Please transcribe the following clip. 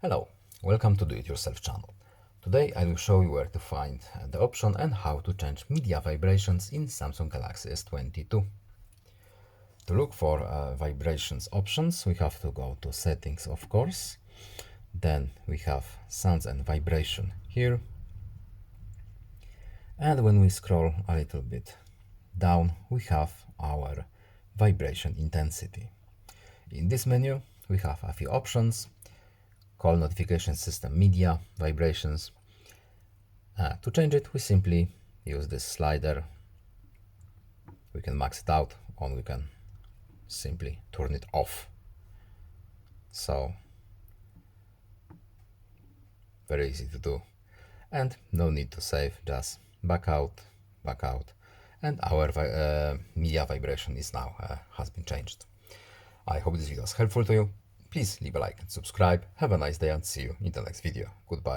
Hello, welcome to Do It Yourself channel. Today I will show you where to find the option and how to change media vibrations in Samsung Galaxy S22. To look for vibrations options, we have to go to settings, of course. Then we have sounds and vibration here. And when we scroll a little bit down, we have our vibration intensity. In this menu, we have a few options: call, notification system, media, vibrations. To change it, we simply use this slider. We can max it out, or we can simply turn it off. So, very easy to do. And no need to save, just back out, and our media vibration is now has been changed. I hope this video was helpful to you. Please leave a like and subscribe. Have a nice day and see you in the next video. Goodbye.